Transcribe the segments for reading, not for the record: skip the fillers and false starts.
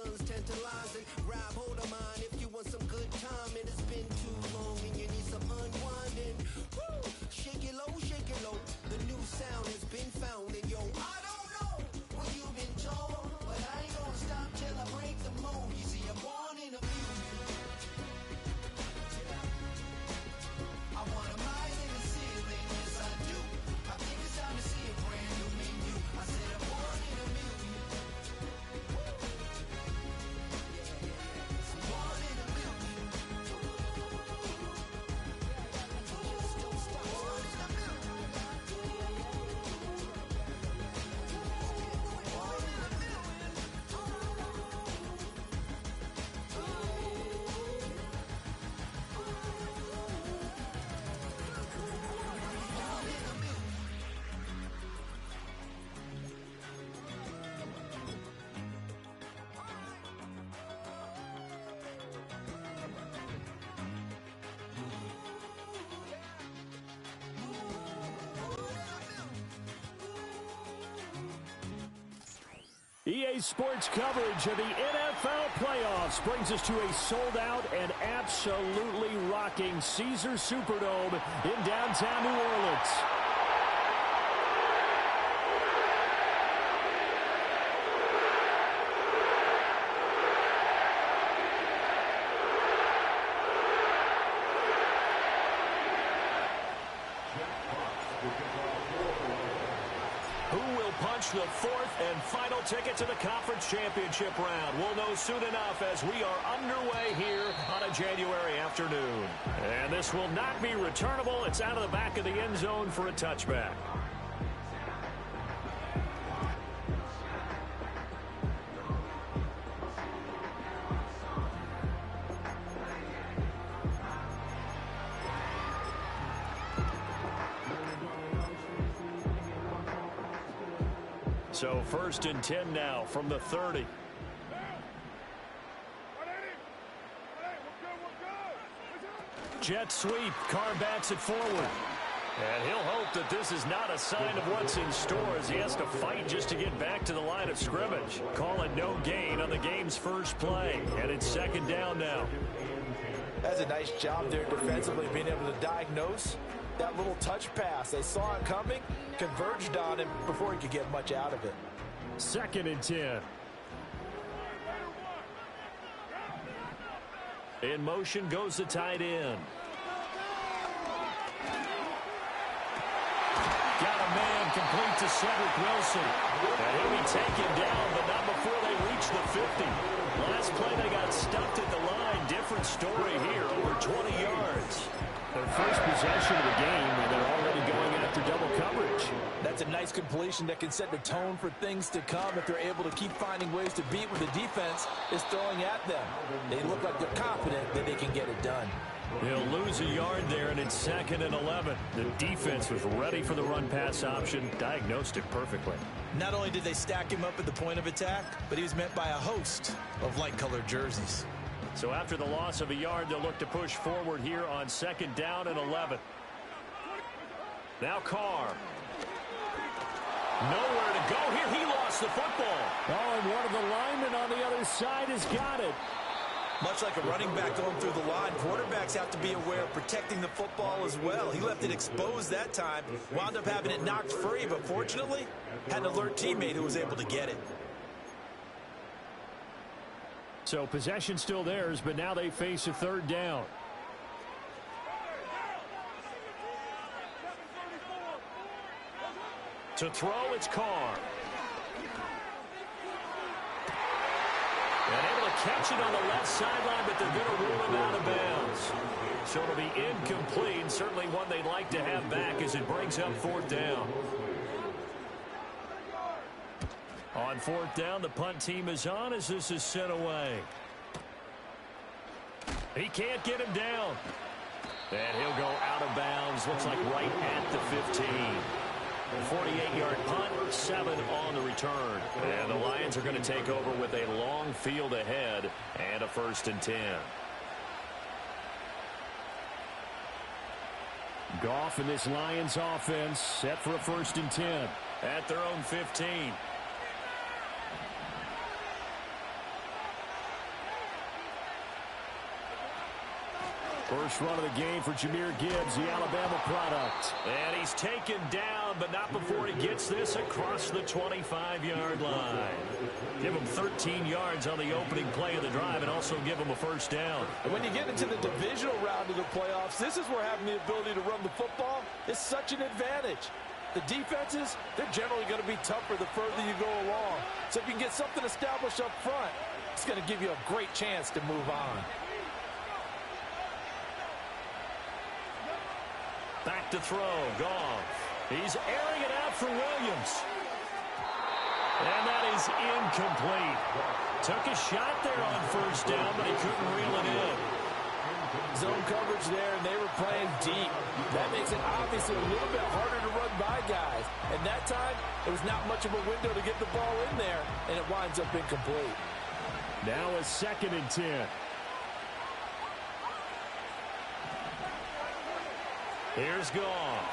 son's tantalizing. Grab hold of mine if you want some good time. It has been too long and you need some unwinding. Woo! Shake it low, shake it low. The new sound has been found. And yo, I don't know what you've been told, but I ain't gonna stop till I break the mold. You see, I'm born in a million. I want a mile in the ceiling, yes I do. I think it's time to see a brand new menu. I said I'm born in a million. I'm born in a million. Just don't stop. Born in a million. Born in a million. EA Sports coverage of the NFL playoffs brings us to a sold-out and absolutely rocking Caesars Superdome in downtown New Orleans. The fourth and final ticket to the conference championship round. We'll know soon enough as we are underway here on a January afternoon. And this will not be returnable. It's out of the back of the end zone for a touchback. So 1st and 10 now from the 30. Jet sweep. Carr backs it forward. And he'll hope that this is not a sign of what's in store as he has to fight just to get back to the line of scrimmage. Call it no gain on the game's first play. And it's 2nd down now. That's a nice job there defensively, being able to diagnose that little touch pass. They saw it coming, converged on him before he could get much out of it. 2nd and 10. In motion goes the tight end. Got a man complete to Cedric Wilson. And he'll be taken down, but not before they reach the 50. Last play they got stuffed at the line. Different story here, over 20 yards. Their first possession of the game, and they're already going after double coverage. That's a nice completion that can set the tone for things to come if they're able to keep finding ways to beat what the defense is throwing at them. They look like they're confident that they can get it done. He'll lose a yard there, and it's 2nd and 11. The defense was ready for the run-pass option, diagnosed it perfectly. Not only did they stack him up at the point of attack, but he was met by a host of light-colored jerseys. So after the loss of a yard, they'll look to push forward here on 2nd down and 11. Now Carr. Nowhere to go here. He lost the football. Oh, and one of the linemen on the other side has got it. Much like a running back going through the line, quarterbacks have to be aware of protecting the football as well. He left it exposed that time, wound up having it knocked free, but fortunately, had an alert teammate who was able to get it. So possession still theirs, but now they face a 3rd down. To throw, it's Carr. And able to catch it on the left sideline, but they're going to rule him out of bounds. So it'll be incomplete, certainly one they'd like to have back as it brings up 4th down. On 4th down, the punt team is on as this is sent away. He can't get him down. And he'll go out of bounds, looks like right at the 15. A 48-yard punt, 7 on the return. And the Lions are going to take over with a long field ahead and a 1st and 10. Goff and this Lions offense set for a 1st and 10 at their own 15. First run of the game for Jahmyr Gibbs, the Alabama product. And he's taken down, but not before he gets this across the 25-yard line. Give him 13 yards on the opening play of the drive and also give him a first down. And when you get into the divisional round of the playoffs, this is where having the ability to run the football is such an advantage. The defenses, they're generally going to be tougher the further you go along. So if you can get something established up front, it's going to give you a great chance to move on. Back to throw, Goff. He's airing it out for Williams. And that is incomplete. Took a shot there on first down, but he couldn't reel it in. Zone coverage there, and they were playing deep. That makes it obviously a little bit harder to run by guys. And that time, there was not much of a window to get the ball in there, and it winds up incomplete. Now a 2nd and 10. Here's Goff.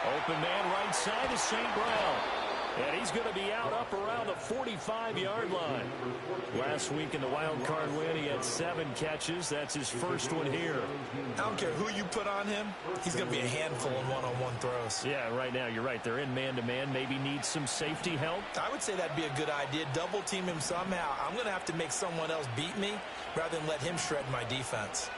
Open man right side is St. Brown. And he's going to be out up around the 45-yard line. Last week in the wild card win, he had 7 catches. That's his first one here. I don't care who you put on him. He's going to be a handful in one-on-one throws. Yeah, right now, you're right. They're in man-to-man. Maybe need some safety help. I would say that'd be a good idea. Double team him somehow. I'm going to have to make someone else beat me rather than let him shred my defense.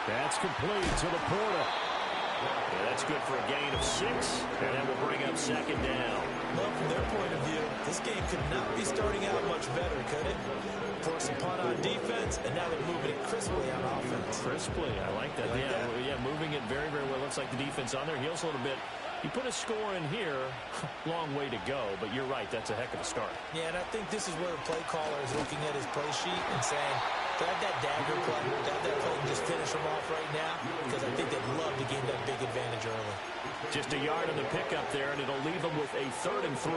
That's complete to Laporta. Yeah, that's good for a gain of 6, and that will bring up 2nd down. Well, from their point of view, this game could not be starting out much better, could it? Force a punt on defense, and now they're moving it crisply on offense. Crisply, I like that. Yeah, moving it very, very well. Looks like the defense on there heals a little bit. You put a score in here, long way to go, but you're right, that's a heck of a start. Yeah, and I think this is where the play caller is looking at his play sheet and saying, grab that dagger play, grab that play and just finish them off right now, because I think they'd love to gain that big advantage early. Just a yard on the pickup there, and it'll leave them with a 3rd and 3.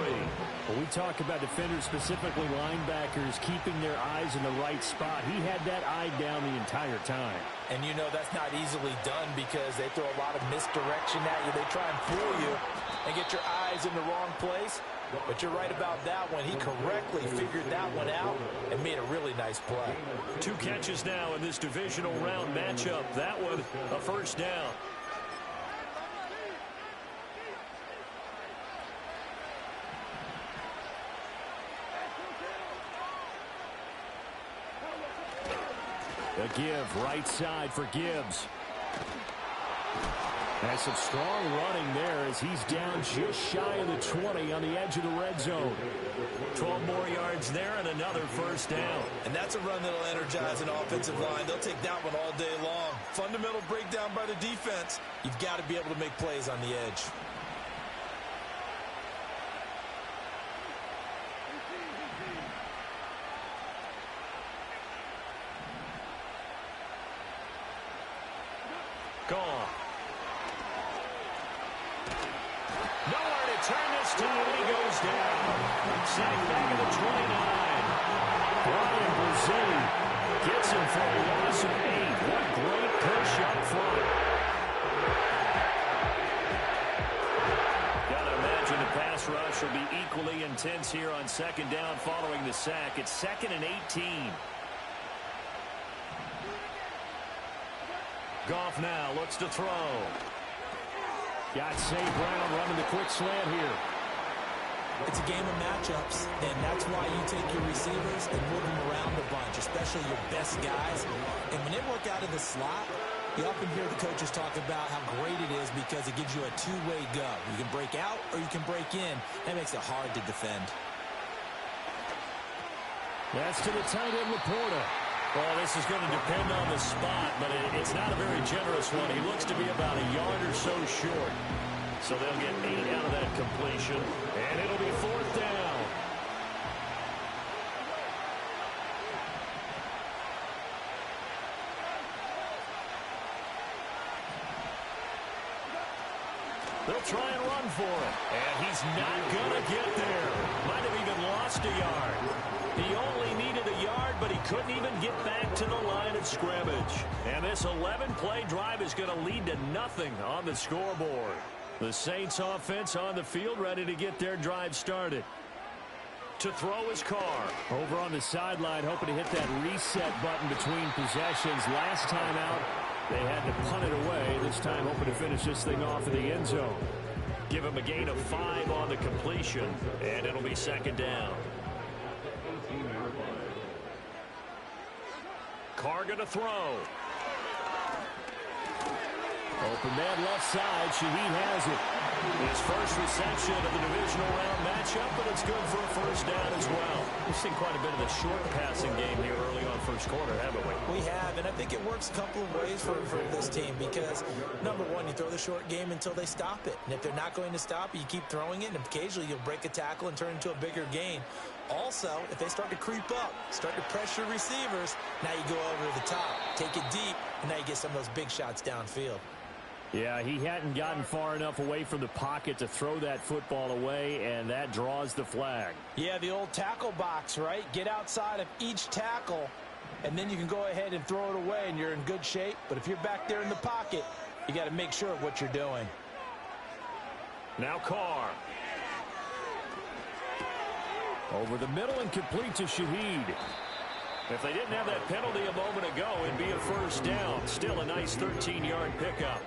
When we talk about defenders, specifically linebackers, keeping their eyes in the right spot, he had that eye down the entire time. And you know that's not easily done because they throw a lot of misdirection at you. They try and fool you and get your eyes in the wrong place. But you're right about that one. He correctly figured that one out and made a really nice play. 2 catches now in this divisional round matchup. That one, a first down. The give, right side for Gibbs. Has some strong running there as he's down just shy of the 20 on the edge of the red zone. 12 more yards there and another first down. And that's a run that'll energize an offensive line. They'll take that one all day long. Fundamental breakdown by the defense. You've got to be able to make plays on the edge. Gone. Nowhere to turn this to, and he goes down. Sacked back at the 29. Brian Brazili Gets him for a loss of 8. What great push up front. Gotta imagine the pass rush will be equally intense here on 2nd down following the sack. It's 2nd and 18. Goff now looks to throw. got St. Brown running the quick slant here. It's a game of matchups, and that's why you take your receivers and move them around a bunch, especially your best guys. And when they work out of the slot, you often hear the coaches talk about how great it is because it gives you a two-way go. You can break out or you can break in. That makes it hard to defend. That's to the tight end, Laporta. Well, this is going to depend on the spot, but it's not a very generous one. He looks to be about a yard or so short. So they'll get 8 out of that completion, and it'll be 4th down. They'll try and run for it, and he's not going to get there. Might have even lost a yard. He only needed a yard, but he couldn't even get back to the line of scrimmage. And this 11-play drive is going to lead to nothing on the scoreboard. The Saints offense on the field ready to get their drive started. To throw his Carr. Over on the sideline, hoping to hit that reset button between possessions. Last time out, they had to punt it away. This time, hoping to finish this thing off in the end zone. Give him a gain of 5 on the completion, and it'll be second down. Carr going to throw. Open man left side. Shaheed has it. His first reception of the divisional round matchup, but it's good for a first down as well. We've seen quite a bit of the short passing game here early on first quarter, haven't we? We have, and I think it works a couple of ways for this team because, number one, you throw the short game until they stop it. And if they're not going to stop it, you keep throwing it, and occasionally you'll break a tackle and turn it into a bigger gain. Also, if they start to creep up, start to pressure receivers, now you go over the top, take it deep, and now you get some of those big shots downfield. Yeah, he hadn't gotten far enough away from the pocket to throw that football away, and that draws the flag. Yeah, the old tackle box, right? Get outside of each tackle, and then you can go ahead and throw it away, and you're in good shape. But if you're back there in the pocket, you got to make sure of what you're doing. Now Carr. Over the middle and complete to Shaheed. If they didn't have that penalty a moment ago, it'd be a first down. Still a nice 13-yard pickup.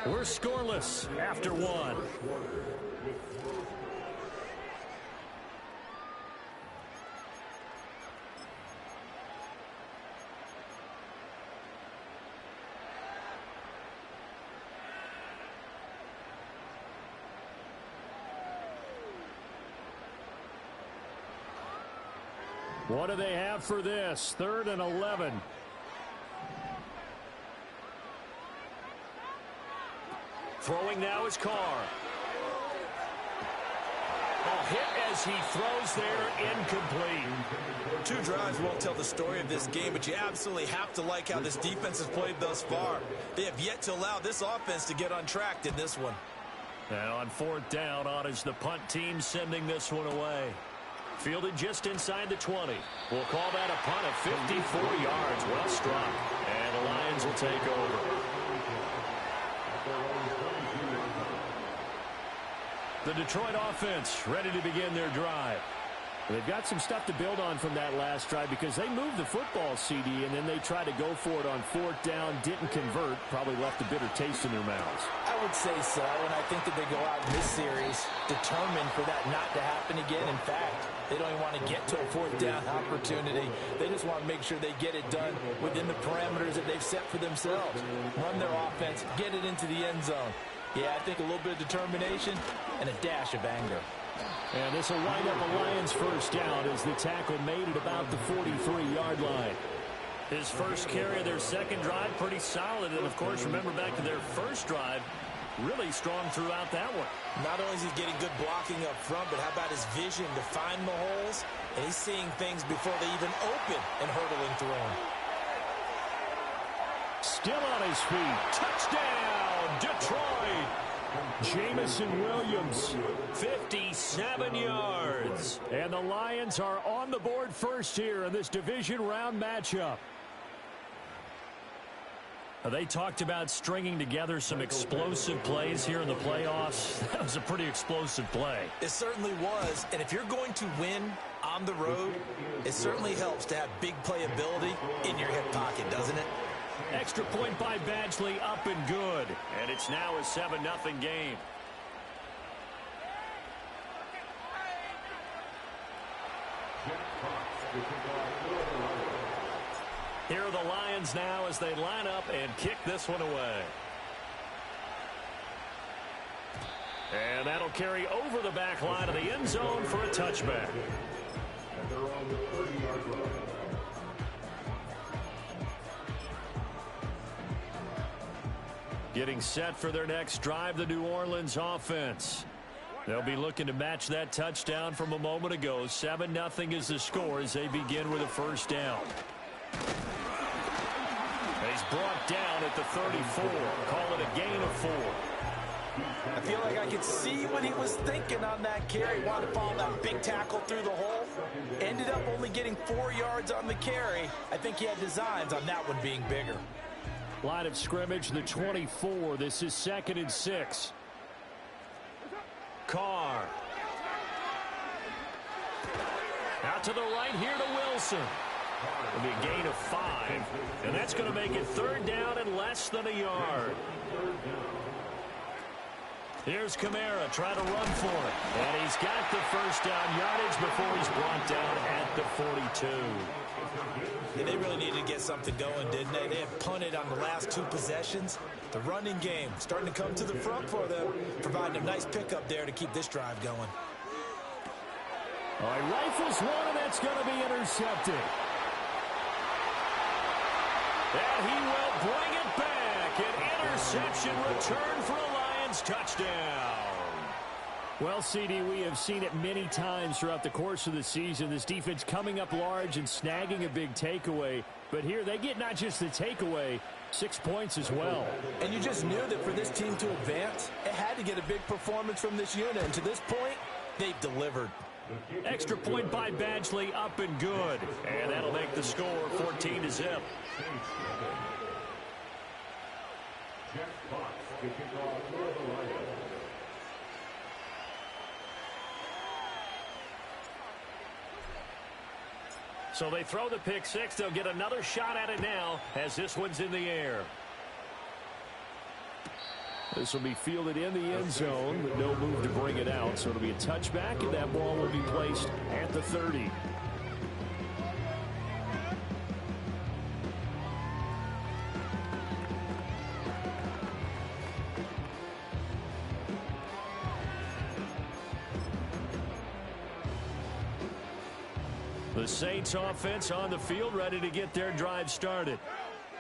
We're scoreless after one. What do they have for this? 3rd and 11. Throwing now is Carr. A hit as he throws there, incomplete. 2 drives won't tell the story of this game, but you absolutely have to like how this defense has played thus far. They have yet to allow this offense to get on track in this one. Now on 4th down, on is the punt team sending this one away. Fielded just inside the 20. We'll call that a punt of 54 yards. Well struck. And the Lions will take over. The Detroit offense ready to begin their drive. They've got some stuff to build on from that last drive because they moved the football, CD, and then they tried to go for it on 4th down, didn't convert, probably left a bitter taste in their mouths. I would say so, and I think that they go out in this series determined for that not to happen again. In fact, they don't even want to get to a 4th down opportunity. They just want to make sure they get it done within the parameters that they've set for themselves. Run their offense, get it into the end zone. Yeah, I think a little bit of determination and a dash of anger. And this will wind up a Lions first down as the tackle made at about the 43-yard line. His first carry of their second drive, pretty solid. And, of course, remember back to their first drive, really strong throughout that one. Not only is he getting good blocking up front, but how about his vision to find the holes? And he's seeing things before they even open and hurdling through them. Still on his feet. Touchdown, Detroit! Jamison Williams. 57 yards. And the Lions are on the board first here in this division round matchup. They talked about stringing together some explosive plays here in the playoffs. That was a pretty explosive play. It certainly was. And if you're going to win on the road, it certainly helps to have big playability in your hip pocket, doesn't it? Extra point by Badgley, up and good. And it's now a 7-0 game. Here are the Lions now as they line up and kick this one away. And that'll carry over the back line of the end zone for a touchback. Getting set for their next drive, the New Orleans offense. They'll be looking to match that touchdown from a moment ago. 7-0 is the score as they begin with a first down. He's brought down at the 34. Call it a gain of 4. I feel like I could see what he was thinking on that carry. Wanted to follow that big tackle through the hole. Ended up only getting 4 yards on the carry. I think he had designs on that one being bigger. Line of scrimmage, the 24. This is 2nd and 6. Carr. Out to the right here to Wilson. It'll be a gain of 5. And that's going to make it 3rd down and less than a yard. Here's Kamara trying to run for it. And he's got the first down yardage before he's brought down at the 42. Yeah, they really needed to get something going, didn't they? They had punted on the last 2 possessions. The running game starting to come to the front for them, providing a nice pickup there to keep this drive going. All right, rifles one, and that's going to be intercepted. And he will bring it back. An interception return for a Lions touchdown. Well, CD, we have seen it many times throughout the course of the season. This defense coming up large and snagging a big takeaway. But here they get not just the takeaway, 6 points as well. And you just knew that for this team to advance, it had to get a big performance from this unit. And to this point, they've delivered. Extra point by Badgley, up and good. And that'll make the score 14-0. So they throw the pick six. They'll get another shot at it now as this one's in the air. This will be fielded in the end zone, but no move to bring it out. So it'll be a touchback, and that ball will be placed at the 30. The Saints offense on the field, ready to get their drive started.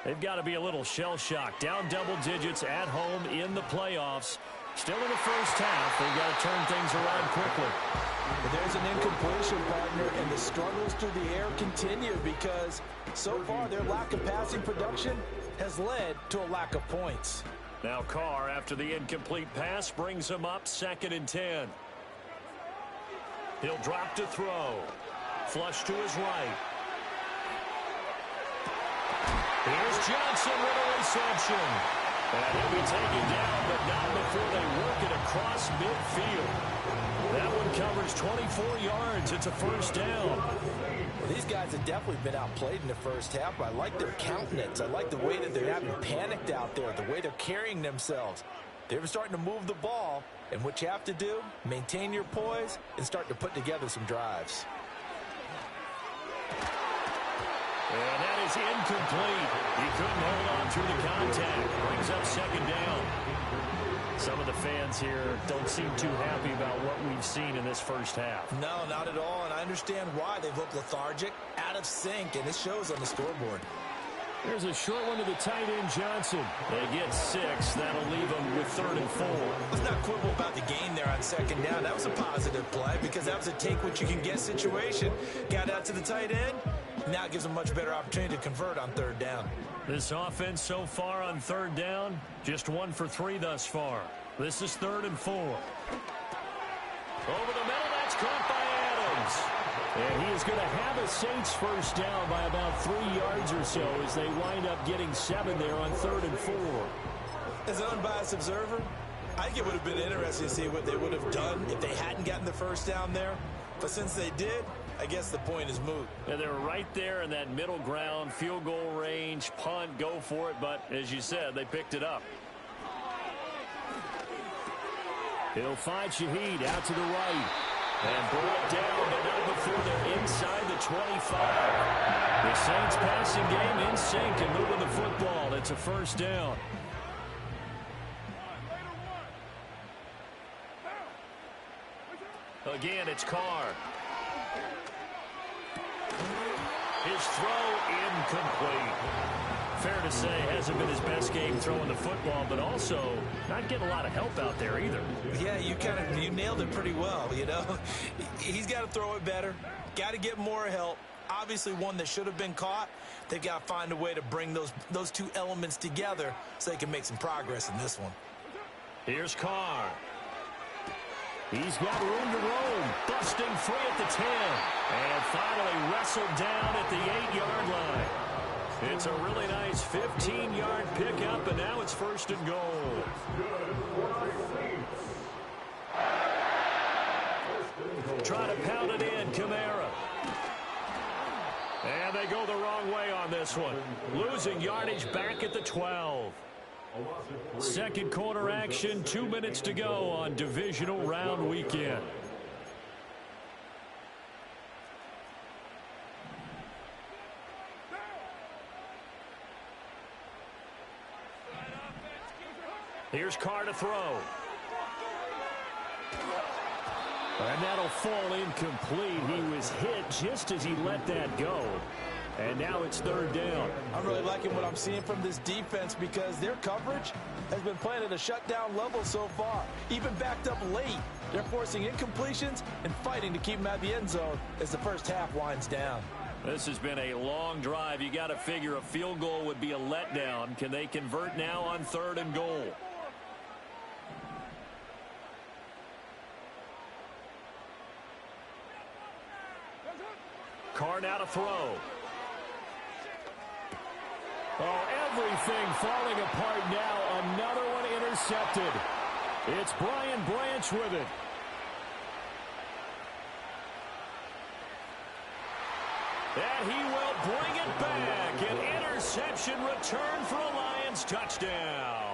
They've got to be a little shell-shocked. Down double digits at home in the playoffs. Still in the first half. They've got to turn things around quickly. But there's an incompletion, partner, and the struggles through the air continue because so far their lack of passing production has led to a lack of points. Now Carr, after the incomplete pass, brings him up 2nd and 10. He'll drop to throw. Flush to his right. Here's Johnson with a reception. And he'll be taken down, but not before they work it across midfield. That one covers 24 yards. It's a first down. Well, these guys have definitely been outplayed in the first half. I like their countenance. I like the way that they're having panicked out there, the way they're carrying themselves. They're starting to move the ball, and what you have to do, maintain your poise and start to put together some drives. And that is incomplete. He couldn't hold on through the contact. Brings up 2nd down. Some of the fans here don't seem too happy about what we've seen in this first half. No, not at all, and I understand why. They've looked lethargic, out of sync, and it shows on the scoreboard. There's a short one to the tight end, Johnson. They get 6. That'll leave them with 3rd and 4. Let's not quibble about the gain there on 2nd down. That was a positive play because that was a take-what-you-can-get situation. Got out to the tight end. Now it gives them a much better opportunity to convert on 3rd down. This offense so far on 3rd down, just 1 for 3 thus far. This is 3rd and 4. Over the middle, that's caught by Adams. And he is going to have a Saints first down by about 3 yards or so as they wind up getting 7 there on 3rd and 4. As an unbiased observer, I think it would have been interesting to see what they would have done if they hadn't gotten the first down there. But since they did, I guess the point is moot. And they're right there in that middle ground, field goal range, punt, go for it. But as you said, they picked it up. He'll find Shaheed out to the right. And brought down, but not before they're inside the 25. The Saints passing game in sync and moving the football. It's a first down. Again, it's Carr. His throw incomplete. Fair to say, hasn't been his best game throwing the football, but also not getting a lot of help out there either. Yeah, you nailed it pretty well, you know. He's got to throw it better. Got to get more help. Obviously one that should have been caught. They've got to find a way to bring those two elements together so they can make some progress in this one. Here's Carr. He's got room to roam. Busting free at the 10. And finally wrestled down at the 8-yard line. It's a really nice 15-yard pickup, and now it's 1st and goal. Trying to pound it in, Kamara. And they go the wrong way on this one. Losing yardage back at the 12. Second quarter action, 2 minutes to go on divisional round weekend. Here's Carr to throw. And that'll fall incomplete. He was hit just as he let that go. And now it's 3rd down. I'm really liking what I'm seeing from this defense because their coverage has been playing at a shutdown level so far. Even backed up late, they're forcing incompletions and fighting to keep them out of the end zone as the first half winds down. This has been a long drive. You got to figure a field goal would be a letdown. Can they convert now on 3rd and goal? Carr now to throw. Oh, everything falling apart now. Another one intercepted. It's Brian Branch with it. And he will bring it back. An interception return for a Lions touchdown.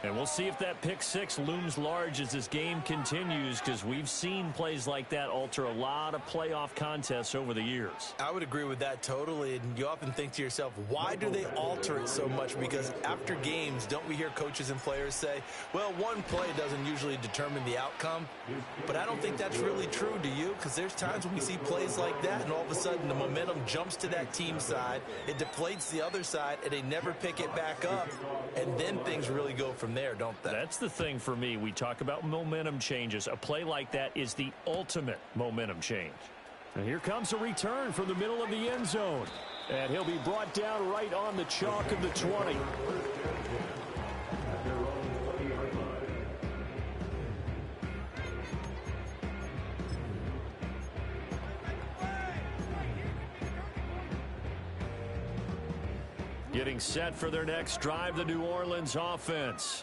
And we'll see if that pick six looms large as this game continues, because we've seen plays like that alter a lot of playoff contests over the years. I would agree with that totally, and you often think to yourself, why do they alter it so much? Because after games, don't we hear coaches and players say, well, one play doesn't usually determine the outcome? But I don't think that's really true, do you? Because there's times when we see plays like that, and all of a sudden the momentum jumps to that team side, it deflates the other side, and they never pick it back up, and then things really go from there, don't they? That's the thing for me. We talk about momentum changes. A play like that is the ultimate momentum change. And here comes a return from the middle of the end zone. And he'll be brought down right on the chalk of the 20. Getting set for their next drive, the New Orleans offense.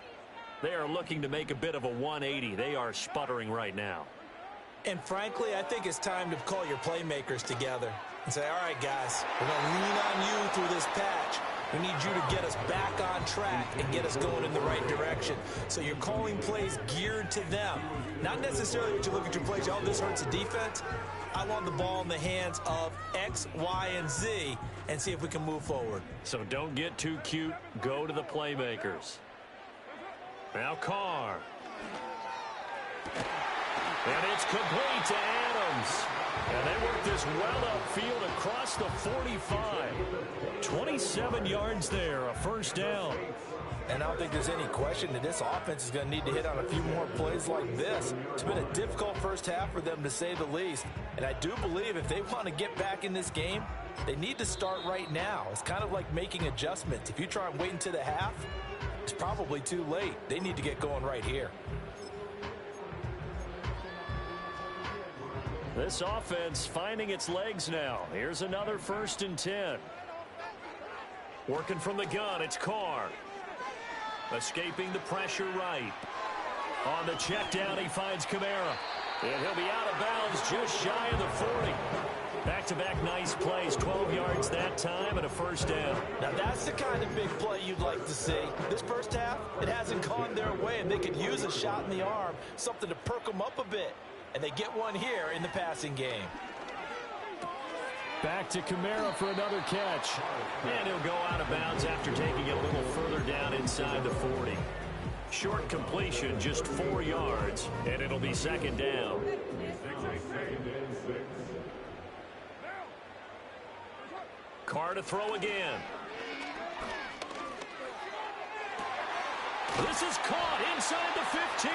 They are looking to make a bit of a 180. They are sputtering right now. And frankly, I think it's time to call your playmakers together and say, all right, guys, we're going to lean on you through this patch. We need you to get us back on track and get us going in the right direction. So you're calling plays geared to them. Not necessarily what you look at your plays, oh, this hurts the defense. I want the ball in the hands of X, Y, and Z and see if we can move forward. So don't get too cute. Go to the playmakers. Now Carr. And it's complete to Adams. And they work this well upfield across the 45. 27 yards there, a first down. And I don't think there's any question that this offense is going to need to hit on a few more plays like this. It's been a difficult first half for them, to say the least. And I do believe if they want to get back in this game, they need to start right now. It's kind of like making adjustments. If you try and wait until the half, it's probably too late. They need to get going right here. This offense finding its legs now. Here's another 1st and 10. Working from the gun, it's Carr. Escaping the pressure right. On the check down, he finds Kamara. And he'll be out of bounds just shy of the 40. Back-to-back nice plays, 12 yards that time and a first down. Now that's the kind of big play you'd like to see. This first half, it hasn't gone their way, and they could use a shot in the arm, something to perk them up a bit. And they get one here in the passing game. Back to Kamara for another catch. And he'll go out of bounds after taking it a little further down inside the 40. Short completion, just 4 yards, and it'll be 2nd down. Carr to throw again. This is caught inside the 15.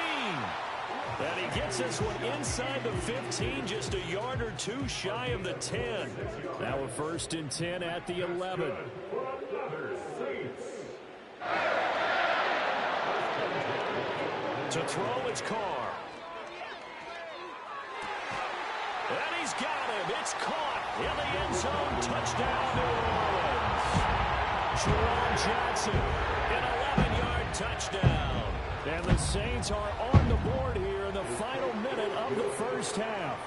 And he gets this one inside the 15, just a yard or two shy of the 10. Now a 1st and 10 at the 11. To throw, it's Carr. And he's got him. It's caught in the end zone. Touchdown, New Orleans. Jerome Johnson, an 11-yard touchdown. And the Saints are on the board here in the final minute of the first half.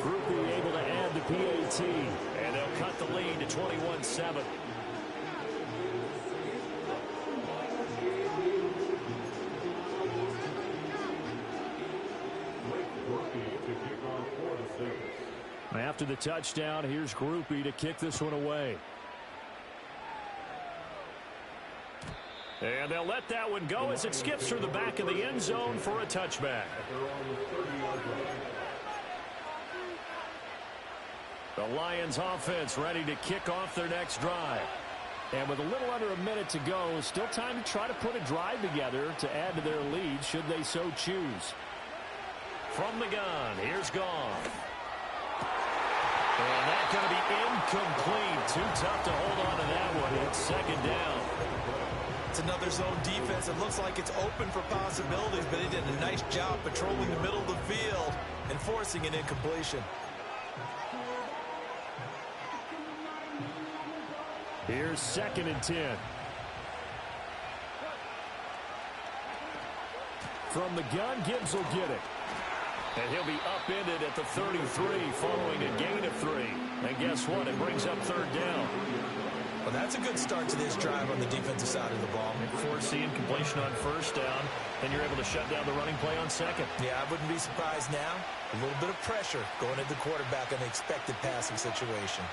Groupie able to add the PAT. And they'll cut the lead to 21-7. After the touchdown, here's Groupie to kick this one away. And they'll let that one go as it skips through the back of the end zone for a touchback. The Lions offense ready to kick off their next drive. And with a little under a minute to go, still time to try to put a drive together to add to their lead should they so choose. From the gun, here's Goff. And that's going to be incomplete. Too tough to hold on to that one. It's second down. It's another zone defense. It looks like it's open for possibilities, but they did a nice job patrolling the middle of the field and forcing an incompletion. Here's 2nd and 10. From the gun, Gibbs will get it. And he'll be upended at the 33 following a gain of 3. And guess what? It brings up 3rd down. Well, that's a good start to this drive on the defensive side of the ball. Force the incompletion on 1st down, and you're able to shut down the running play on 2nd. Yeah, I wouldn't be surprised now. A little bit of pressure going at the quarterback in the expected passing situation.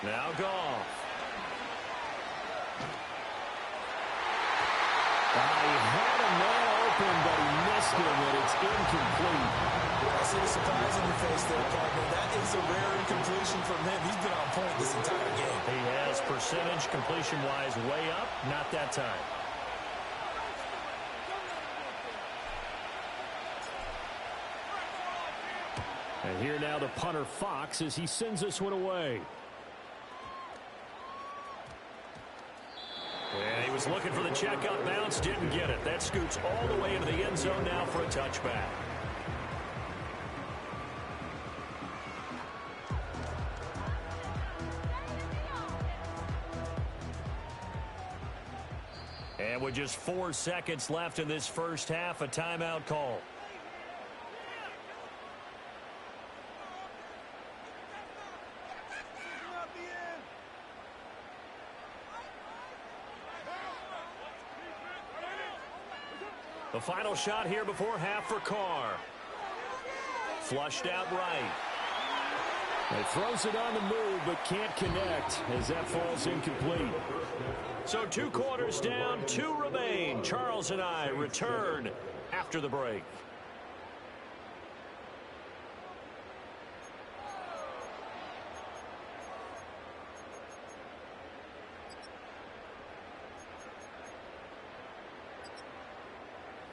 Now Goff. He had a man open, but he missed him, and it's incomplete. I see the surprise in your face there, partner. That is a rare incompletion from him. He's been on point this entire game. He has percentage completion-wise way up. Not that time. And here now the punter Fox as he sends this one away. And he was looking for the check up bounce, didn't get it. That scoots all the way into the end zone now for a touchback. And with just 4 seconds left in this first half, a timeout call. The final shot here before half for Carr. Flushed out right. He throws it on the move, but can't connect as that falls incomplete. So 2 quarters down, 2 remain. Charles and I return after the break.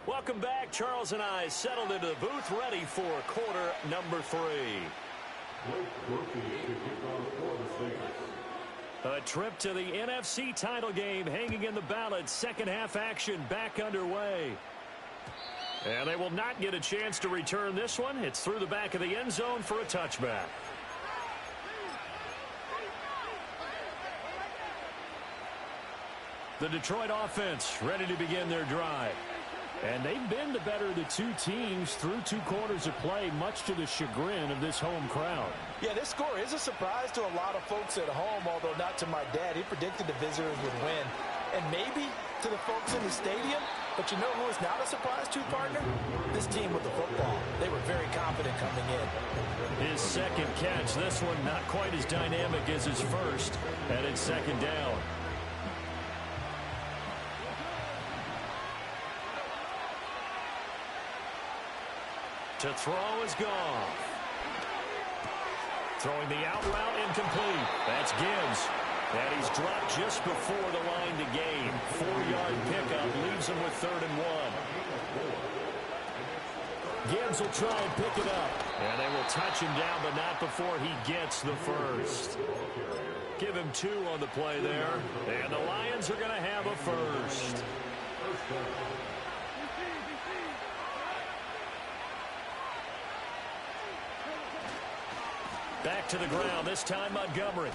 Welcome back. Charles and I settled into the booth, ready for quarter number 3. A trip to the NFC title game hanging in the balance. Second half action back underway. And they will not get a chance to return this one. It's through the back of the end zone for a touchback. The Detroit offense ready to begin their drive. And they've been the better of the 2 teams through 2 quarters of play, much to the chagrin of this home crowd. Yeah, this score is a surprise to a lot of folks at home, although not to my dad. He predicted the visitors would win. And maybe to the folks in the stadium, but you know who is not a surprise to, partner? This team with the football. They were very confident coming in. His second catch, this one not quite as dynamic as his first, and it's second down. To throw is Goff. Throwing the out route incomplete. That's Gibbs. And he's dropped just before the line to gain. 4-yard pickup leaves him with 3rd and 1. Gibbs will try and pick it up. And they will touch him down, but not before he gets the first. Give him 2 on the play there. And the Lions are going to have a first. Back to the ground, this time Montgomery.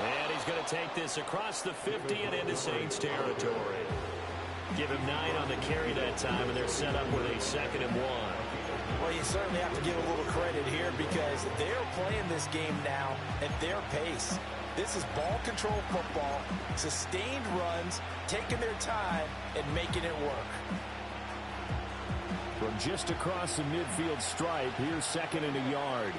And he's going to take this across the 50 and into Saints territory. Give him 9 on the carry that time, and they're set up with a 2nd and 1. Well, you certainly have to give a little credit here because they're playing this game now at their pace. This is ball control football, sustained runs, taking their time, and making it work. From just across the midfield stripe, here's 2nd and a yard.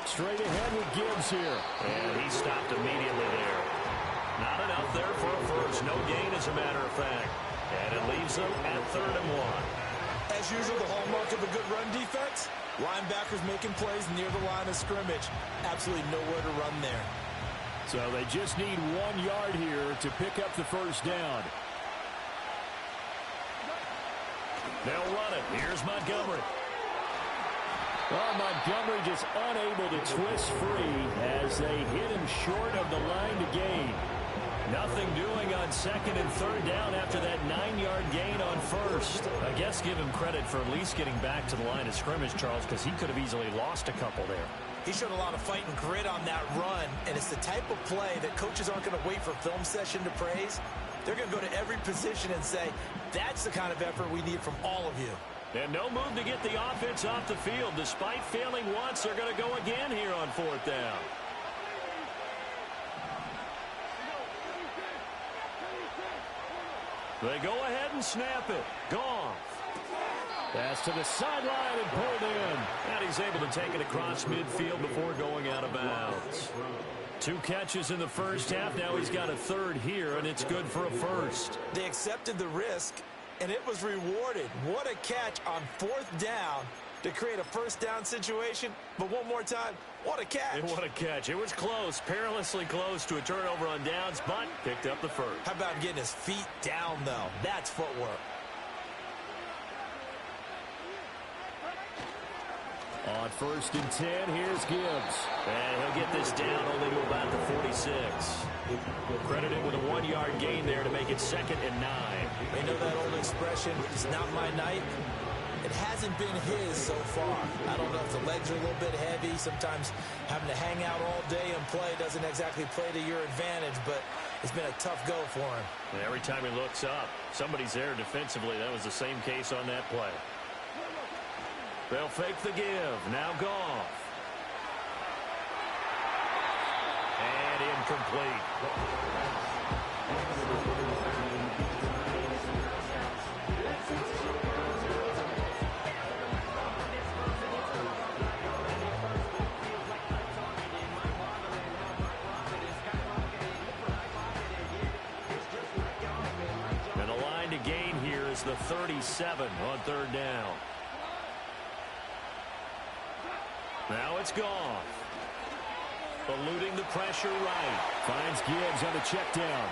Straight ahead with Gibbs here. And he stopped immediately there. Not enough there for a first. No gain, as a matter of fact. And it leaves them at 3rd and 1. As usual, the hallmark of a good run defense, linebackers making plays near the line of scrimmage. Absolutely nowhere to run there. So they just need 1 yard here to pick up the first down. They'll run it. Here's Montgomery. Well, Montgomery just unable to twist free as they hit him short of the line to gain. Nothing doing on 2nd and 3rd down after that 9-yard gain on 1st. I guess give him credit for at least getting back to the line of scrimmage, Charles, because he could have easily lost a couple there. He showed a lot of fight and grit on that run, and it's the type of play that coaches aren't going to wait for film session to praise. They're going to go to every position and say, that's the kind of effort we need from all of you. And no move to get the offense off the field. Despite failing once, they're going to go again here on 4th down. They go ahead and snap it. Goff. Pass to the sideline and pulled in. And he's able to take it across midfield before going out of bounds. 2 catches in the first half. Now he's got a 3rd here, and it's good for a first. They accepted the risk, and it was rewarded. What a catch on 4th down to create a first down situation. But one more time, what a catch. And what a catch. It was close, perilously close to a turnover on downs, but picked up the first. How about getting his feet down, though? That's footwork. On 1st and 10, here's Gibbs. And he'll get this down only to about the 46. Credited with a 1-yard gain there to make it 2nd and 9. They know that old expression, it's not my night. It hasn't been his so far. I don't know if the legs are a little bit heavy. Sometimes having to hang out all day and play doesn't exactly play to your advantage, but it's been a tough go for him. And every time he looks up, somebody's there defensively. That was the same case on that play. They'll fake the give. Now Goff. And incomplete. And the line to gain here is the 37 on 3rd down. Now it's Goff. Eluding the pressure right. Finds Gibbs on the check down.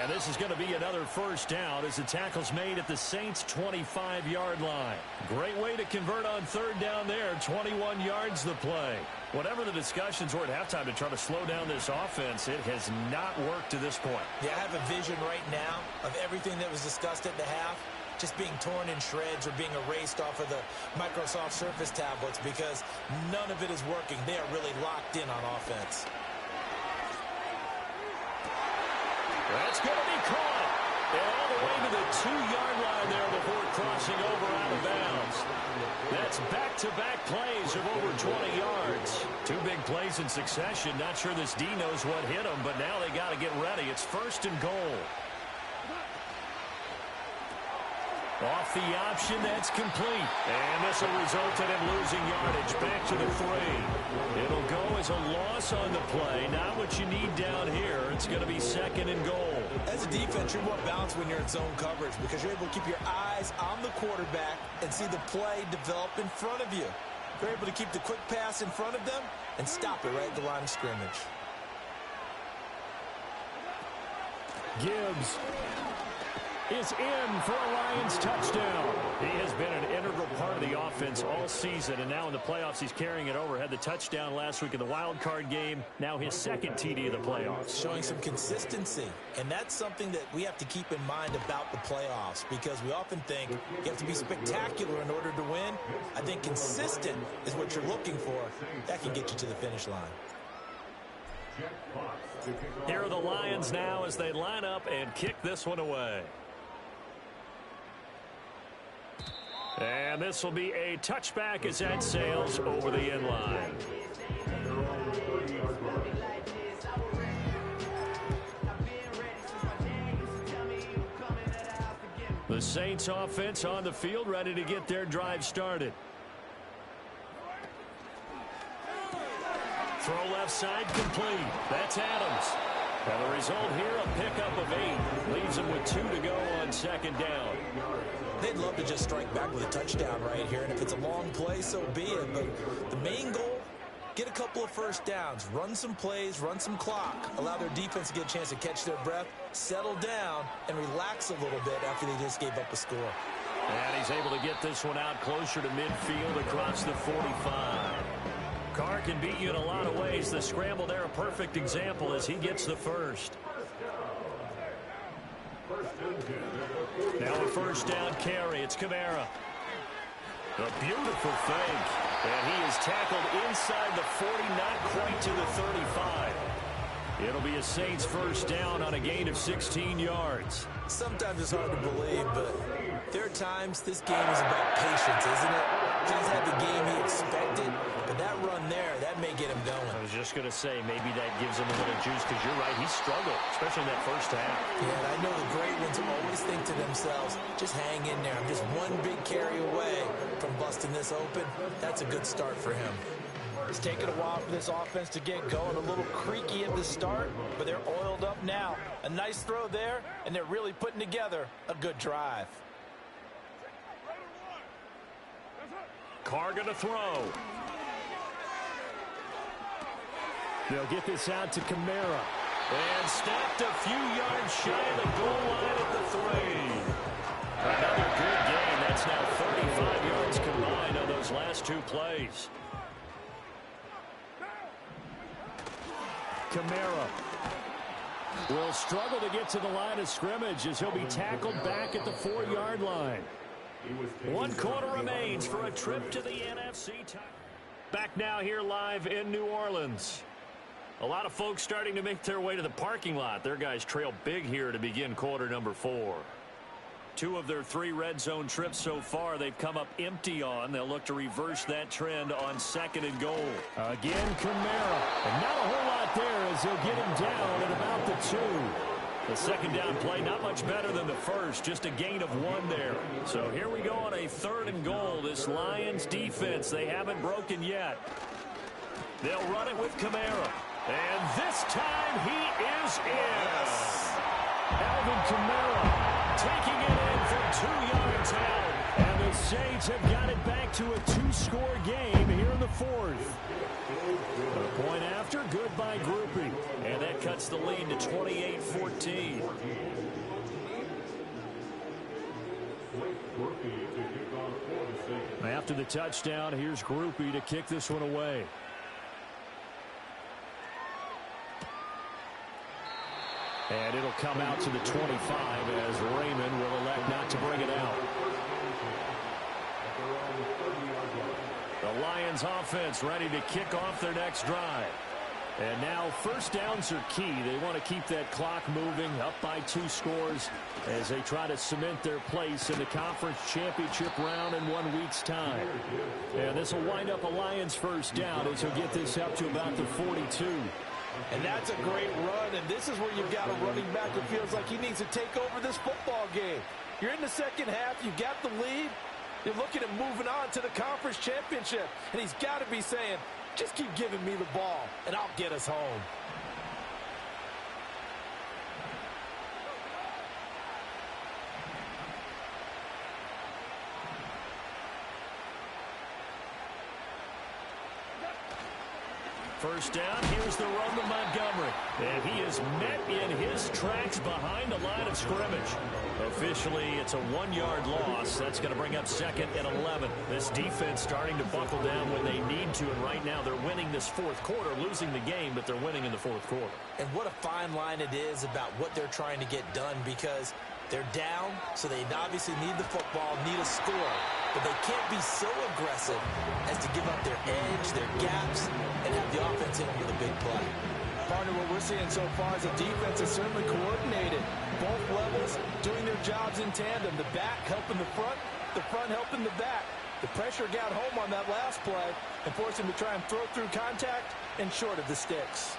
And this is going to be another first down as the tackle's made at the Saints' 25-yard line. Great way to convert on 3rd down there. 21 yards the play. Whatever the discussions were at halftime to try to slow down this offense, it has not worked to this point. Yeah, I have a vision right now of everything that was discussed at the half just being torn in shreds or being erased off of the Microsoft Surface tablets because none of it is working. They are really locked in on offense. That's going to be caught. And all the way to the 2-yard line there before crossing over out of bounds. That's back-to-back plays of over 20 yards. 2 big plays in succession. Not sure this D knows what hit him, but now they got to get ready. It's 1st and goal. Off the option, that's complete. And this will result in him losing yardage back to the 3. It'll go as a loss on the play. Not what you need down here. It's going to be 2nd and goal. As a defense, you're more balanced when you're in zone coverage because you're able to keep your eyes on the quarterback and see the play develop in front of you. You're able to keep the quick pass in front of them and stop it right at the line of scrimmage. Gibbs. is in for a Lions touchdown. He has been an integral part of the offense all season, and now in the playoffs he's carrying it over. Had the touchdown last week in the wild card game. Now his second TD of the playoffs. Showing some consistency, and that's something that we have to keep in mind about the playoffs, because we often think you have to be spectacular in order to win. I think consistent is what you're looking for. That can get you to the finish line. Here are the Lions now as they line up and kick this one away. And this will be a touchback as that sails over the end line. The Saints offense on the field, ready to get their drive started. Throw left side complete. That's Adams. And the result here, a pickup of 8. Leaves them with 2 to go on second down. They'd love to just strike back with a touchdown right here, and if it's a long play, so be it. But the main goal, get a couple of first downs, run some plays, run some clock, allow their defense to get a chance to catch their breath, settle down, and relax a little bit after they just gave up a score. And he's able to get this one out closer to midfield across the 45. Carr can beat you in a lot of ways. The scramble there, a perfect example as he gets the first. Now a first down carry. It's Kamara. A beautiful fake. And he is tackled inside the 40, not quite to the 35. It'll be a Saints first down on a gain of 16 yards. Sometimes it's hard to believe, but there are times this game is about patience, isn't it? He's had the game he expected, but that run there, that may get him going. I was just going to say, maybe that gives him a little juice, because you're right, he struggled, especially in that first half. Yeah, and I know the great ones always think to themselves, just hang in there. I'm just one big carry away from busting this open. That's a good start for him. It's taken a while for this offense to get going. A little creaky at the start, but they're oiled up now. A nice throw there, and they're really putting together a good drive. Carr going to throw. They'll get this out to Kamara. And snapped a few yards shy of the goal line at the 3. Another good game. That's now 35 yards combined on those last 2 plays. Kamara will struggle to get to the line of scrimmage as he'll be tackled back at the 4-yard line. 1 quarter remains for a trip to the NFC title. Back now here live in New Orleans. A lot of folks starting to make their way to the parking lot. Their guys trail big here to begin quarter number 4. 2 of their 3 red zone trips so far they've come up empty on. They'll look to reverse that trend on 2nd and goal. Again, Kamara. And not a whole lot there as he'll get him down at about the 2. The second down play not much better than the first. Just a gain of 1 there. So here we go on a 3rd and goal. This Lions defense, they haven't broken yet. They'll run it with Kamara. And this time he is in. Alvin Kamara taking it in from 2 yards out. And the Saints have got it back to a 2-score game here in the 4th. A point after, good by Groupie. And that cuts the lead to 28-14. After the touchdown, here's Groupie to kick this one away. And it'll come out to the 25 as Raymond will elect not to bring it out. The Lions offense ready to kick off their next drive. And now first downs are key. They want to keep that clock moving, up by 2 scores as they try to cement their place in the conference championship round in 1 week's time. And this will wind up a Lions first down as he'll get this up to about the 42. And that's a great run, and this is where you've got a running back who feels like he needs to take over this football game. You're in the second half, you've got the lead, you're looking at moving on to the conference championship, and he's got to be saying, just keep giving me the ball, and I'll get us home. First down, here's the run to Montgomery. And he is met in his tracks behind the line of scrimmage. Officially, it's a 1-yard loss. That's going to bring up 2nd and 11. This defense starting to buckle down when they need to, and right now they're winning this fourth quarter, losing the game, but they're winning in the fourth quarter. And what a fine line it is about what they're trying to get done, because they're down, so they obviously need the football, need a score, but they can't be so aggressive as to give up their edge, their gaps, and have the offense in with a big play. Partner, what we're seeing so far is the defense is certainly coordinated. Both levels doing their jobs in tandem. The back helping the front helping the back. The pressure got home on that last play and forced him to try and throw through contact and short of the sticks.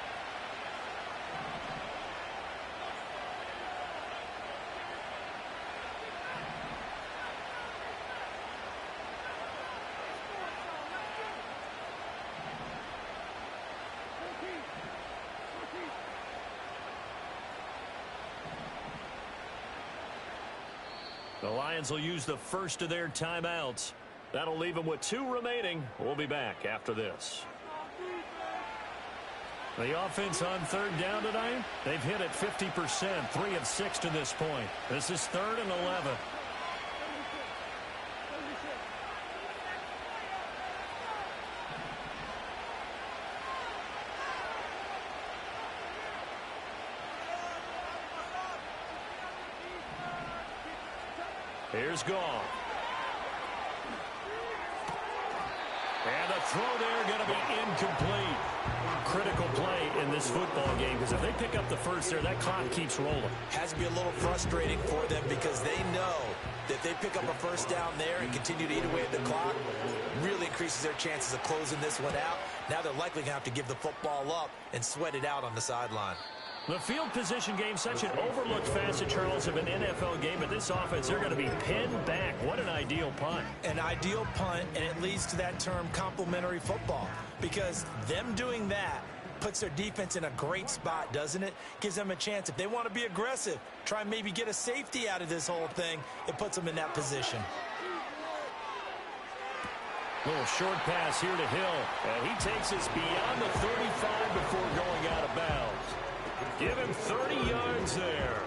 The Lions will use the first of their timeouts. That'll leave them with 2 remaining. We'll be back after this. The offense on 3rd down tonight, they've hit it 50%, 3 of 6 to this point. This is 3rd and 11. Here's Goff. And the throw there going to be incomplete. Critical play in this football game, because if they pick up the first there, that clock keeps rolling. Has to be a little frustrating for them, because they know that if they pick up a first down there and continue to eat away at the clock, really increases their chances of closing this one out. Now they're likely going to have to give the football up and sweat it out on the sideline. The field position game, such an overlooked facet, Charles, of an NFL game. But this offense, they're going to be pinned back. What an ideal punt. An ideal punt, and it leads to that term complementary football, because them doing that puts their defense in a great spot, doesn't it? Gives them a chance. If they want to be aggressive, try and maybe get a safety out of this whole thing, it puts them in that position. Little short pass here to Hill. And he takes us beyond the 35 before going out of bounds. Give him 30 yards there.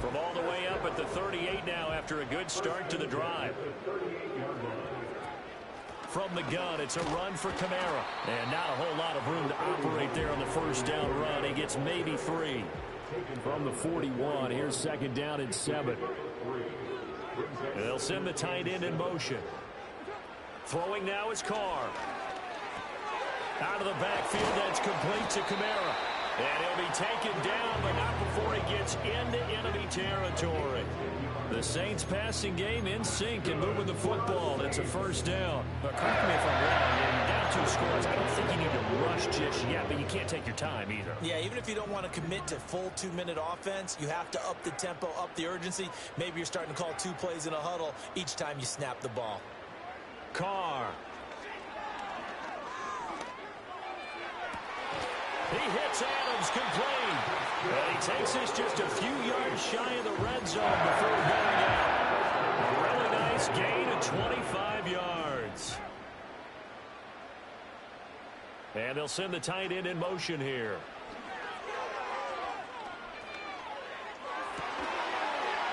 From all the way up at the 38 now after a good start to the drive. From the gun, it's a run for Kamara. And not a whole lot of room to operate there on the first down run. He gets maybe 3. From the 41, here's 2nd down and 7. And they'll send the tight end in motion. Throwing now is Carr. Out of the backfield, that's complete to Kamara. And he'll be taken down, but not before he gets into enemy territory. The Saints passing game in sync and moving the football. It's a first down. But correct me if I'm wrong, you're down 2 scores. I don't think you need to rush just yet, but you can't take your time either. Yeah, even if you don't want to commit to full 2-minute offense, you have to up the tempo, up the urgency. Maybe you're starting to call 2 plays in a huddle each time you snap the ball. Carr. He hits Adams complete. And he takes us just a few yards shy of the red zone before going out. A really nice gain of 25 yards. And they'll send the tight end in motion here.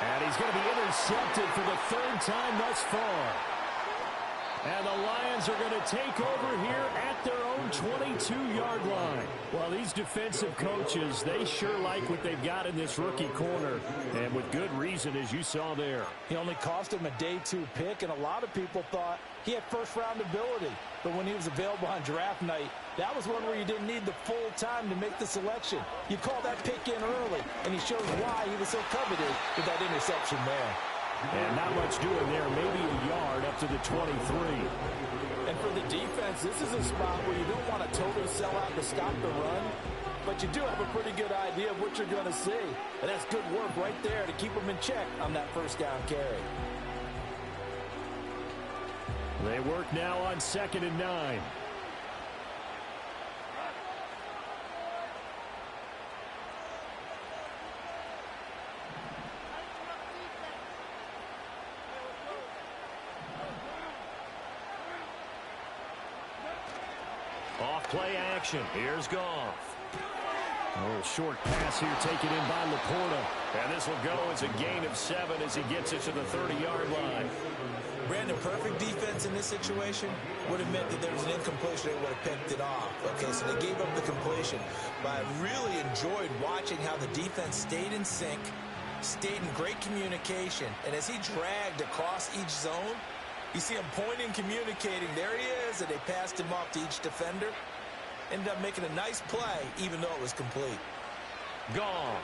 And he's going to be intercepted for the 3rd time thus far. And the Lions are going to take over here at their own 22-yard line. Well, these defensive coaches, they sure like what they've got in this rookie corner. And with good reason, as you saw there. He only cost him a day 2 pick, and a lot of people thought he had first-round ability. But when he was available on draft night, that was one where you didn't need the full time to make the selection. You call that pick in early, and he shows why he was so coveted with that interception there. And not much doing there, maybe a yard up to the 23. And for the defense, this is a spot where you don't want to totally sell out to stop the run, but you do have a pretty good idea of what you're going to see. And that's good work right there to keep them in check on that first down carry. They work now on 2nd and 9. Off play action. Here's Goff. A little short pass here taken in by Laporta. And this will go as a gain of 7 as he gets it to the 30-yard line. Brandon, perfect defense in this situation would have meant that there was an incompletion. They would have picked it off. Okay, so they gave up the completion. But I really enjoyed watching how the defense stayed in sync, stayed in great communication. And as he dragged across each zone, you see him pointing, communicating. There he is, and they passed him off to each defender. Ended up making a nice play, even though it was complete. Goff.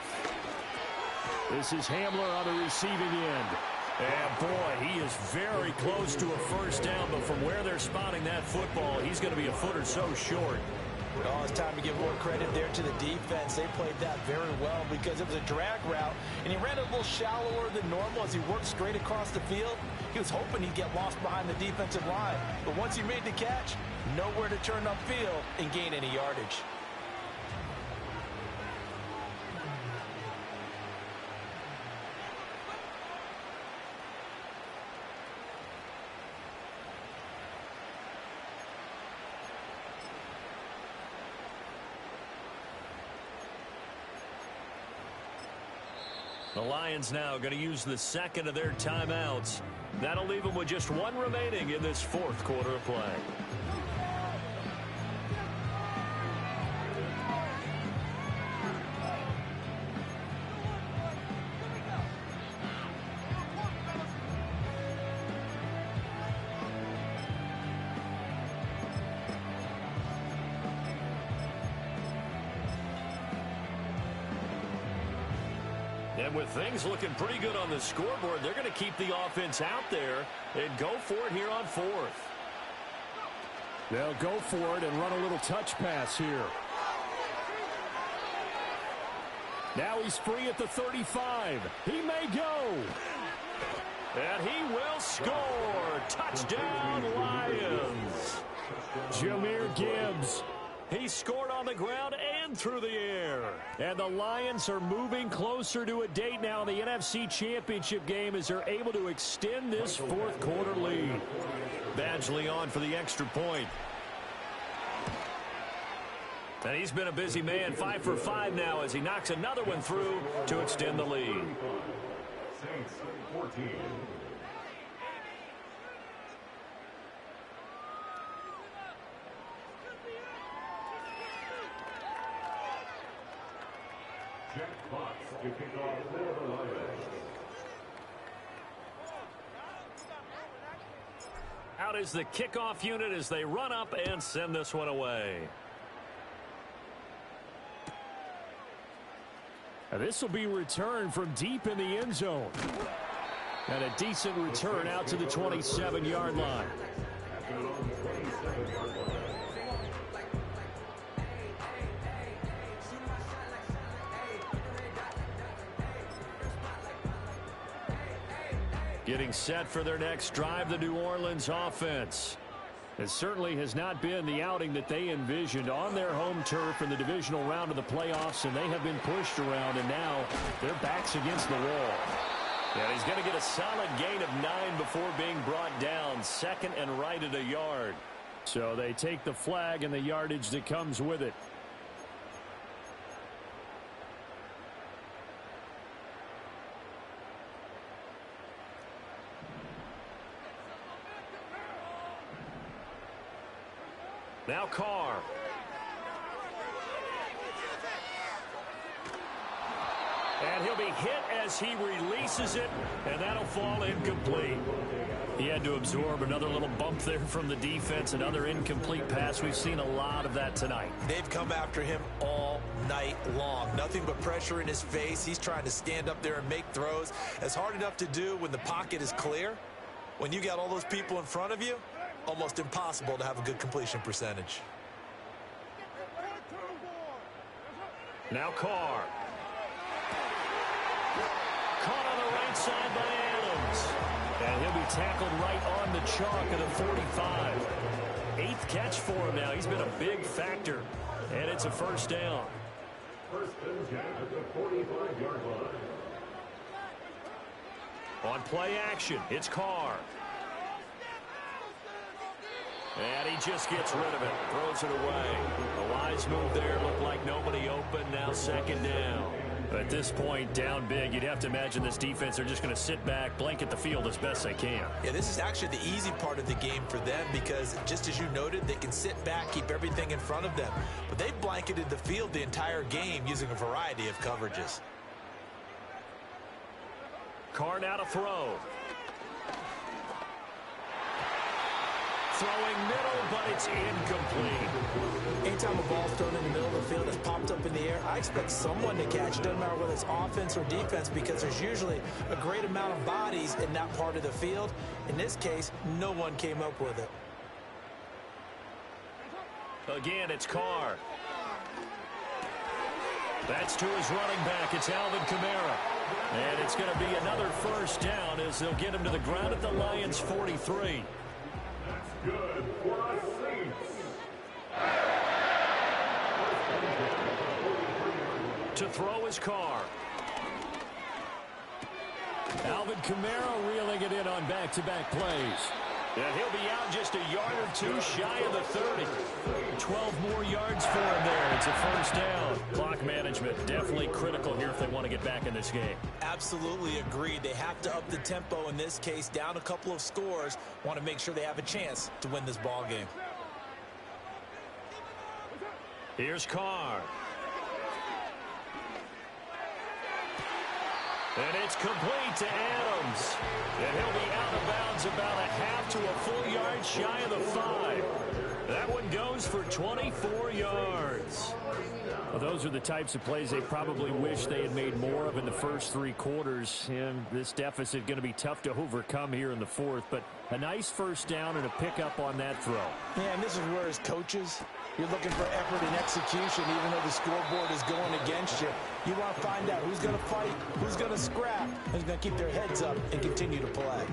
This is Hamler on the receiving end. And, boy, he is very close to a first down, but from where they're spotting that football, he's going to be a foot or so short. Oh, it's time to give more credit there to the defense. They played that very well because it was a drag route, and he ran a little shallower than normal as he worked straight across the field. He was hoping he'd get lost behind the defensive line, but once he made the catch, nowhere to turn upfield and gain any yardage. The Lions now going to use the second of their timeouts. That'll leave them with just 1 remaining in this fourth quarter of play. And with things looking pretty good on the scoreboard, they're going to keep the offense out there and go for it here on 4th. They'll go for it and run a little touch pass here. Now he's free at the 35. He may go. And he will score. Touchdown, Lions. Jahmyr Gibbs. He scored on the ground and through the air. And the Lions are moving closer to a date now in the NFC Championship game as they're able to extend this fourth quarter lead. Badgley on for the extra point. And he's been a busy man, 5 for 5 now as he knocks another one through to extend the lead. Saints 14. Jack Potts to kick off for the Lions. Out is the kickoff unit as they run up and send this one away. Now this will be returned from deep in the end zone. And a decent return out to the 27-yard line. Getting set for their next drive, the New Orleans offense. It certainly has not been the outing that they envisioned on their home turf in the divisional round of the playoffs, and they have been pushed around, and now their backs against the wall. Yeah, he's going to get a solid gain of 9 before being brought down. Second and right at a yard. So they take the flag and the yardage that comes with it. Now Carr. And he'll be hit as he releases it, and that'll fall incomplete. He had to absorb another little bump there from the defense, another incomplete pass. We've seen a lot of that tonight. They've come after him all night long. Nothing but pressure in his face. He's trying to stand up there and make throws. It's hard enough to do when the pocket is clear. When you got all those people in front of you, almost impossible to have a good completion percentage. Now Carr. Caught on the right side by Adams. And he'll be tackled right on the chalk at the 45. 8th catch for him now. He's been a big factor. And it's a first down. First and 10 at the 45-yard line. On play action, it's Carr. And he just gets rid of it, throws it away. A wise move there, looked like nobody open. open. Now second down. At this point, down big, you'd have to imagine this defense are just going to sit back, blanket the field as best they can. Yeah, this is actually the easy part of the game for them because, just as you noted, they can sit back, keep everything in front of them. But they've blanketed the field the entire game using a variety of coverages. Carr now to throw. Throwing middle, but it's incomplete. Anytime a ball's thrown in the middle of the field that's popped up in the air, I expect someone to catch it. Doesn't matter whether it's offense or defense because there's usually a great amount of bodies in that part of the field. In this case, no one came up with it. Again, it's Carr. That's to his running back. It's Alvin Kamara. And it's going to be another first down as they'll get him to the ground at the Lions' 43. Good for a Saints. To throw his Carr. Alvin Kamara reeling it in on back-to-back plays. And he'll be out just a yard or two shy of the 30. 12 more yards for him there. It's a first down. Clock management definitely critical here if they want to get back in this game. Absolutely agreed. They have to up the tempo in this case, down a couple of scores. Want to make sure they have a chance to win this ball game. Here's Carr. And it's complete to Adams. And he'll be out of bounds about a half to a full yard shy of the 5. That one goes for 24 yards. Well, those are the types of plays they probably wish they had made more of in the first 3 quarters. And this deficit going to be tough to overcome here in the 4th. But a nice first down and a pickup on that throw. Yeah, and this is where as coaches, you're looking for effort and execution even though the scoreboard is going against you. You want to find out who's going to fight, who's going to scrap, who's going to keep their heads up and continue to play.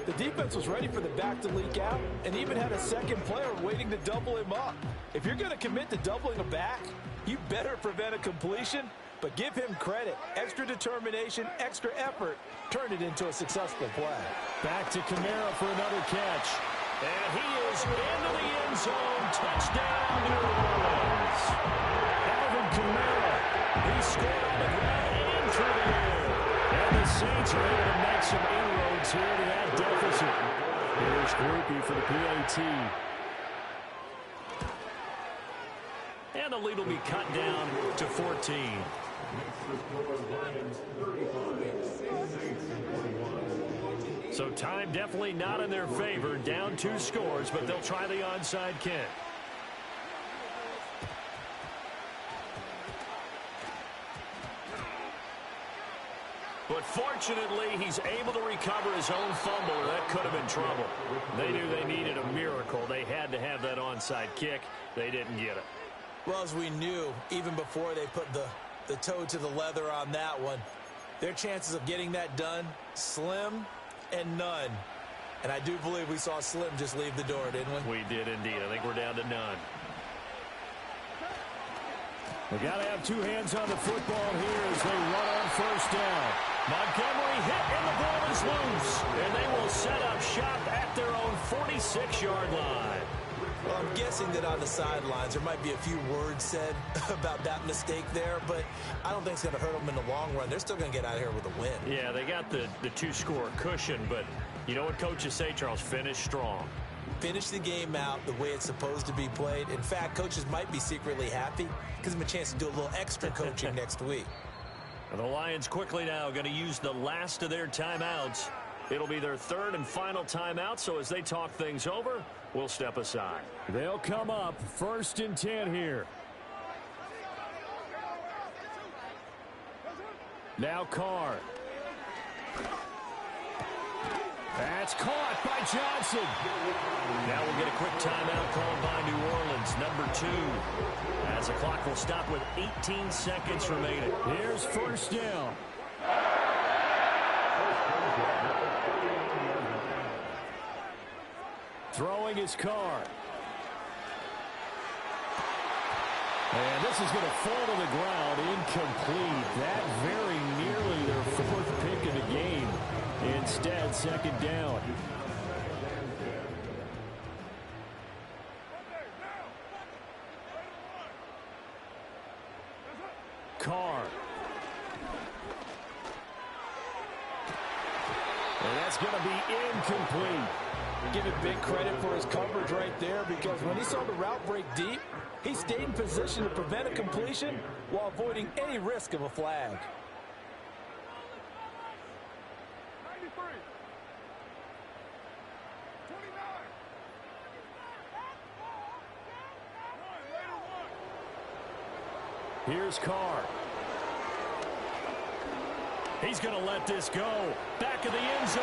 The defense was ready for the back to leak out and even had a second player waiting to double him up. If you're going to commit to doubling a back, you better prevent a completion, but give him credit. Extra determination, extra effort, turn it into a successful play. Back to Kamara for another catch. And he is into the end zone. Touchdown, New Orleans. Alvin Kamara. He scored on the ground and through the air. And the Saints are able to make some inroads here to that deficit. Here's Groupie for the PAT. And the lead will be cut down to 14. So time definitely not in their favor. Down 2 scores, but they'll try the onside kick. But fortunately, he's able to recover his own fumble, or that could have been trouble. They knew they needed a miracle. They had to have that onside kick. They didn't get it. Well, as we knew, even before they put the toe to the leather on that one, their chances of getting that done, slim and none. And I do believe we saw Slim just leave the door, didn't we? We did indeed. I think we're down to none. They got to have 2 hands on the football here as they run on first down. Montgomery hit and the ball is loose. And they will set up shop at their own 46-yard line. Well, I'm guessing that on the sidelines there might be a few words said about that mistake there, but I don't think it's going to hurt them in the long run. They're still going to get out of here with a win. Yeah, they got the 2-score cushion, but you know what coaches say, Charles? Finish strong. Finish the game out the way it's supposed to be played. In fact, coaches might be secretly happy because of a chance to do a little extra coaching next week. And the Lions quickly now going to use the last of their timeouts. It'll be their 3rd and final timeout, so as they talk things over, we'll step aside. They'll come up 1st and 10 here. Now Carr. That's caught by Johnson. Now we'll get a quick timeout called by New Orleans, number 2. As the clock will stop with 18 seconds remaining. Here's first down. Throwing his Carr. And this is going to fall to the ground, incomplete. That very nearly their 4th pick of the game. Instead, 2nd down. That's going to be incomplete. Give it big credit for his coverage right there, because when he saw the route break deep, he stayed in position to prevent a completion while avoiding any risk of a flag. Here's Carr. He's going to let this go. Back of the end zone.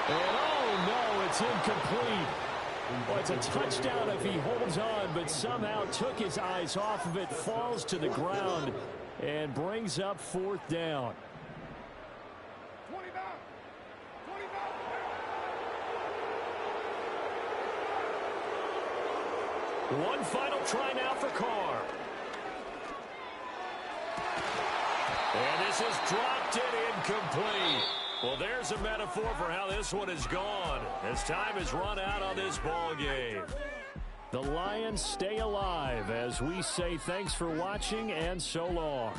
And oh no, it's incomplete. Well, it's a touchdown if he holds on, but somehow took his eyes off of it, falls to the ground, and brings up 4th down. One final try now for Carr. And this is dropped it incomplete. Well, there's a metaphor for how this one is gone, as time has run out on this ball game. The Lions stay alive as we say thanks for watching and so long.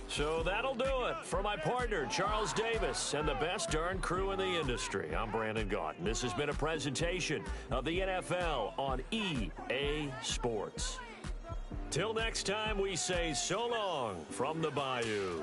So that'll do it. For my partner, Charles Davis, and the best darn crew in the industry, I'm Brandon Gaudin. This has been a presentation of the NFL on EA Sports. Till next time, we say so long from the Bayou.